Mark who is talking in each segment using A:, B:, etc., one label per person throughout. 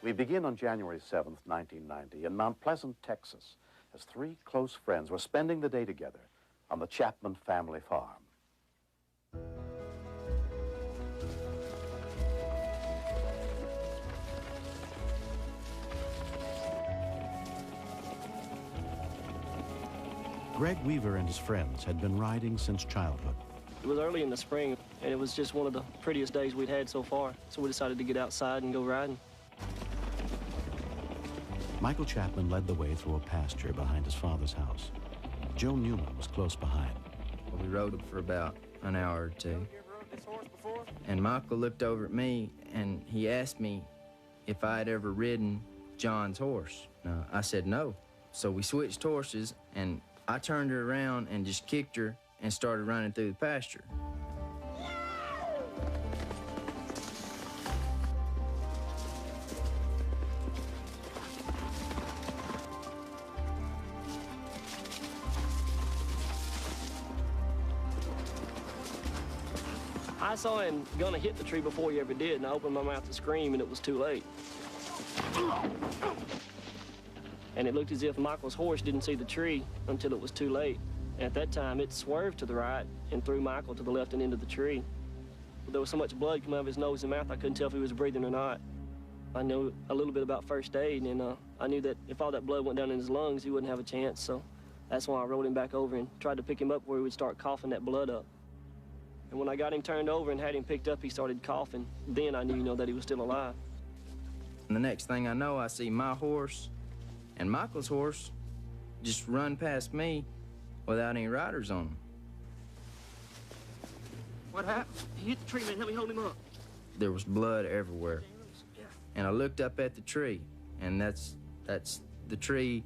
A: We begin on January 7th, 1990, in Mount Pleasant, Texas, as three close friends were spending the day together on the Chapman family farm. Greg Weaver and his friends had been riding since childhood.
B: It was early in the spring, and it was just one of the prettiest days we'd had so far, so we decided to get outside and go riding.
A: Michael Chapman led the way through a pasture behind his father's house. Joe Newman was close behind.
C: We rode for about an hour or two. And Michael looked over at me and he asked me if I had ever ridden John's horse. I said no. So we switched horses and I turned her around and just kicked her and started running through the pasture.
B: I saw him gonna hit the tree before he ever did, and I opened my mouth to scream, and it was too late. And it looked as if Michael's horse didn't see the tree until it was too late. And at that time, it swerved to the right and threw Michael to the left and into the tree. There was so much blood coming out of his nose and mouth, I couldn't tell if he was breathing or not. I knew a little bit about first aid, and I knew that if all that blood went down in his lungs, he wouldn't have a chance. So that's why I rolled him back over and tried to pick him up where he would start coughing that blood up. And when I got him turned over and had him picked up, he started coughing. Then I knew, that he was still alive.
C: And the next thing I know, I see my horse and Michael's horse just run past me without any riders on them.
B: What happened? He hit the tree, man. Help me hold him up.
C: There was blood everywhere. And I looked up at the tree, and that's the tree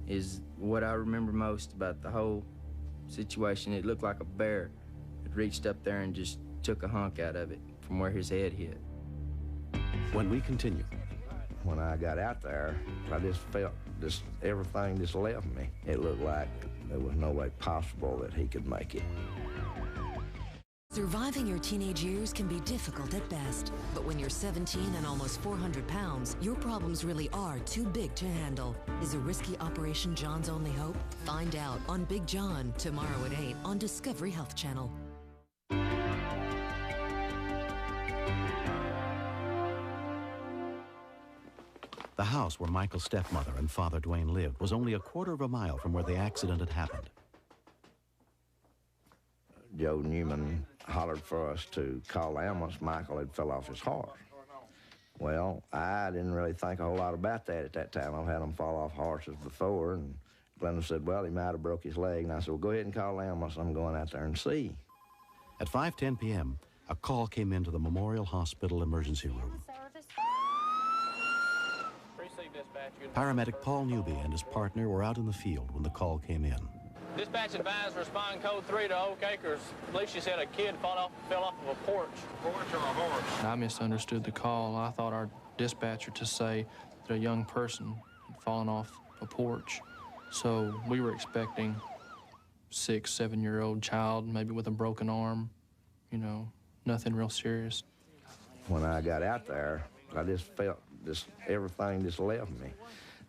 C: is what I remember most about the whole situation. It looked like a bear had reached up there and just took a hunk out of it from where his head hit.
A: When we continue.
D: When I got out there, I just felt everything just left me. It looked like there was no way possible that he could make it.
E: Surviving your teenage years can be difficult at best, but when you're 17 and almost 400 pounds, your problems really are too big to handle. Is a risky operation John's only hope? Find out on Big John, tomorrow at 8 on Discovery Health Channel.
A: The house where Michael's stepmother and Father Dwayne lived was only a quarter of a mile from where the accident had happened.
D: Joe Newman hollered for us to call the ambulance. Michael had fell off his horse. Well, I didn't really think a whole lot about that at that time. I've had him fall off horses before, and Glenda said, well, he might have broke his leg. And I said, well, go ahead and call the ambulance. I'm going out there and see.
A: At 5:10 p.m., a call came into the Memorial Hospital emergency room. Paramedic Paul Newby and his partner were out in the field when the call came in.
F: Dispatch advised respond code 3 to Oak Acres. Police, she said a kid fell off of a porch. Porch or a horse?
G: I misunderstood the call. I thought our dispatcher to say that a young person had fallen off a porch. So we were expecting 6, 7-year-old child, maybe with a broken arm, nothing real serious.
D: When I got out there, I just felt everything just left me.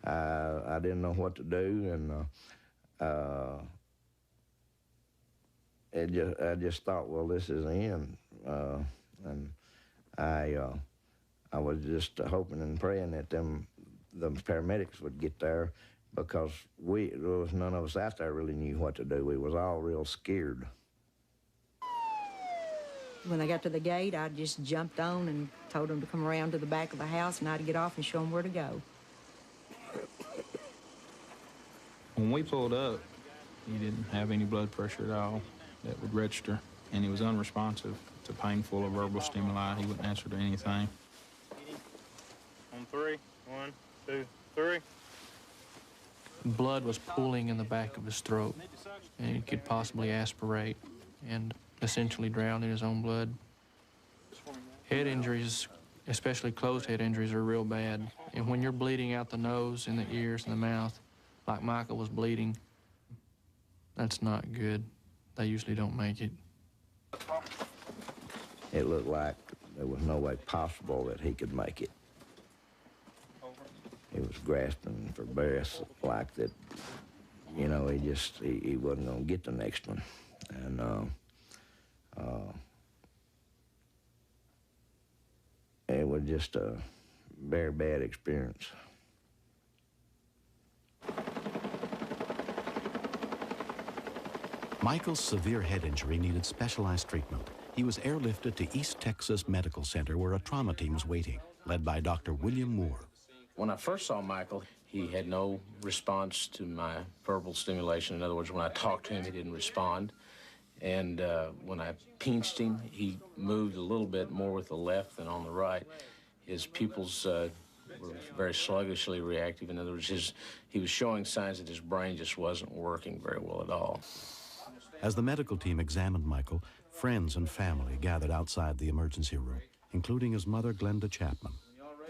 D: I didn't know what to do, and I just thought, well, this is the end. And I was just hoping and praying that the paramedics would get there, because there was none of us out there really knew what to do. We was all real scared.
H: When they got to the gate, I just jumped on and told them to come around to the back of the house, and I'd get off and show them where to go.
I: When we pulled up, he didn't have any blood pressure at all that would register, and he was unresponsive to painful or verbal stimuli. He wouldn't answer to anything.
F: On 3, 1, 2, 3.
G: Blood was pooling in the back of his throat, and he could possibly aspirate and essentially drown in his own blood. Head injuries, especially closed head injuries, are real bad. And when you're bleeding out the nose and the ears and the mouth, like Michael was bleeding, that's not good. They usually don't make it.
D: It looked like there was no way possible that he could make it. he was grasping for breath like that, you know, he wasn't going to get the next one. And it was just a very bad experience.
J: Michael's severe head injury needed specialized treatment. He was airlifted to East Texas Medical Center where a trauma team was waiting, led by Dr. William Moore.
K: When I first saw Michael, he had no response to my verbal stimulation. In other words, when I talked to him, he didn't respond. And when I pinched him, he moved a little bit more with the left than on the right. His pupils were very sluggishly reactive. In other words, he was showing signs that his brain just wasn't working very well at all.
J: As the medical team examined Michael, friends and family gathered outside the emergency room, including his mother, Glenda Chapman.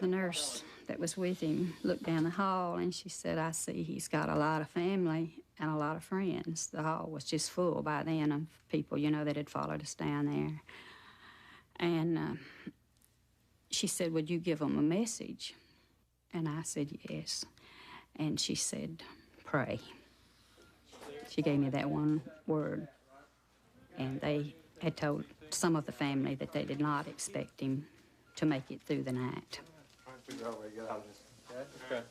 L: The nurse that was with him looked down the hall and she said, "I see he's got a lot of family and a lot of friends." The hall was just full by then of people, you know, that had followed us down there. And she said, "Would you give them a message?" And I said, "Yes." And she said, "Pray." She gave me that one word. And they had told some of the family that they did not expect him to make it through the night.
I: Okay.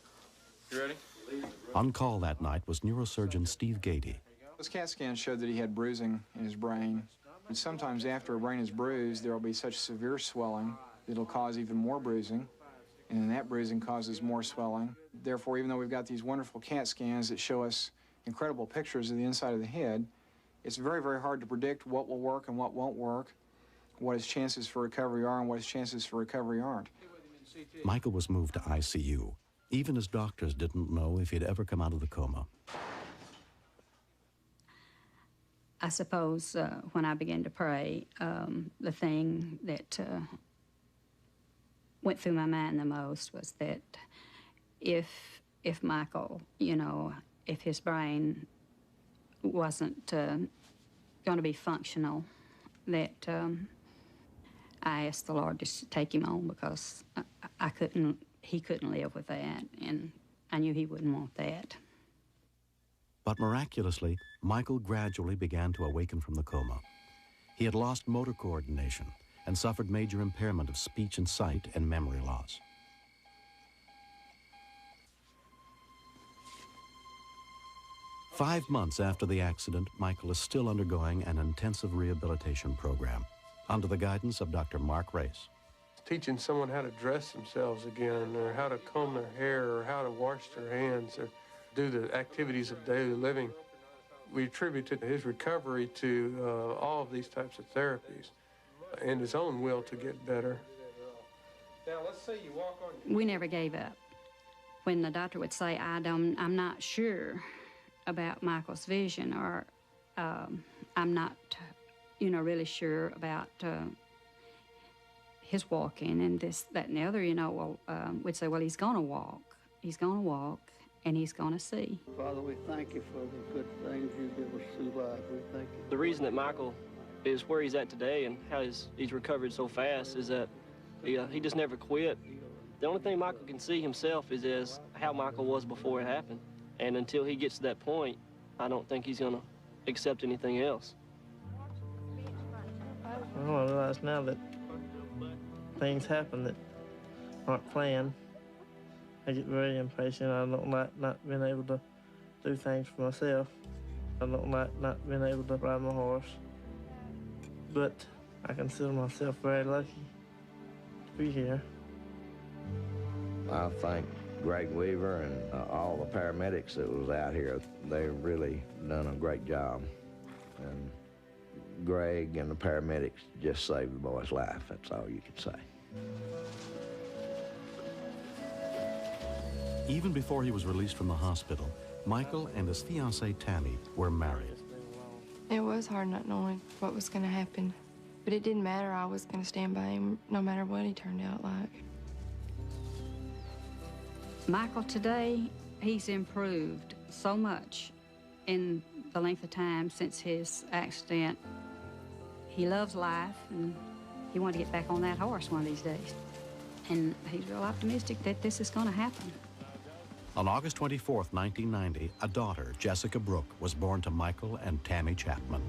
I: You ready?
J: On call that night was neurosurgeon Steve Gady.
M: This CAT scan showed that he had bruising in his brain. And sometimes after a brain is bruised, there will be such severe swelling that it'll cause even more bruising. And then that bruising causes more swelling. Therefore, even though we've got these wonderful CAT scans that show us incredible pictures of the inside of the head, it's very, very hard to predict what will work and what won't work, what his chances for recovery are and what his chances for recovery aren't.
J: Michael was moved to ICU. Even his doctors didn't know if he'd ever come out of the coma.
L: I suppose when I began to pray, the thing that went through my mind the most was that if Michael, you know, if his brain wasn't going to be functional, that I asked the Lord just to take him on, because he couldn't live with that, and I knew he wouldn't want that.
J: But miraculously, Michael gradually began to awaken from the coma. He had lost motor coordination and suffered major impairment of speech and sight and memory loss. Five months after the accident, Michael is still undergoing an intensive rehabilitation program under the guidance of Dr. Mark Race.
N: Teaching someone how to dress themselves again, or how to comb their hair, or how to wash their hands, or do the activities of daily living. We attributed his recovery to all of these types of therapies and his own will to get better. Now, let's say you walk on...
L: We never gave up. When the doctor would say, I'm not sure about Michael's vision, or I'm not, you know, really sure about his walking and this, that, and the other, you know, well, we'd say, well, he's going to walk, and he's going to see.
O: Father, we thank you for the good things you give us through life. We thank you.
B: The reason that Michael is where he's at today and how he's recovered so fast is that he just never quit. The only thing Michael can see himself is as how Michael was before it happened. And until he gets to that point, I don't think he's going to accept anything else.
P: Well, I realize now that things happen that aren't planned. I get very impatient. I don't like not being able to do things for myself. I don't like not being able to ride my horse. But I consider myself very lucky to be here.
D: I think Greg Weaver and all the paramedics that was out here, they've really done a great job. And Greg and the paramedics just saved the boy's life, that's all you can say.
J: Even before he was released from the hospital, Michael and his fiancée, Tammy, were married.
Q: It was hard not knowing what was going to happen, but it didn't matter. I was going to stand by him no matter what he turned out like.
L: Michael today, he's improved so much in the length of time since his accident. He loves life, and he wanted to get back on that horse one of these days. And he's real optimistic that this is going to happen.
J: On August 24th, 1990, a daughter, Jessica Brooke, was born to Michael and Tammy Chapman.